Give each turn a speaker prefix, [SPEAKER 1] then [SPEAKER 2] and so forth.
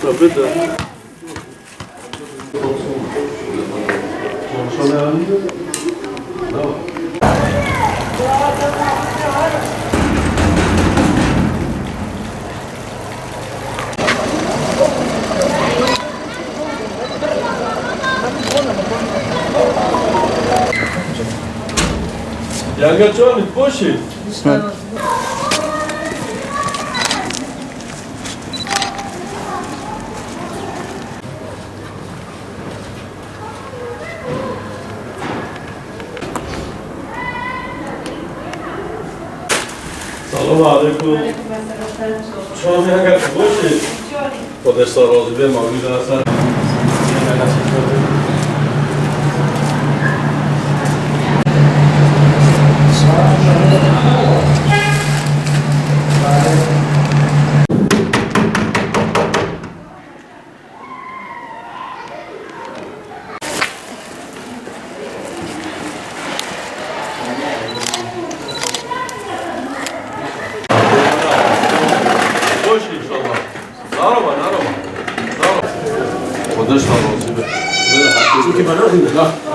[SPEAKER 1] Tabii de. Yanga çoğunluk boş şey. سلام علیکم. شما اگر باشید خودش راضی به موجود هستن. خوش انشالله. نارو خودش راضی به.
[SPEAKER 2] چی که بنا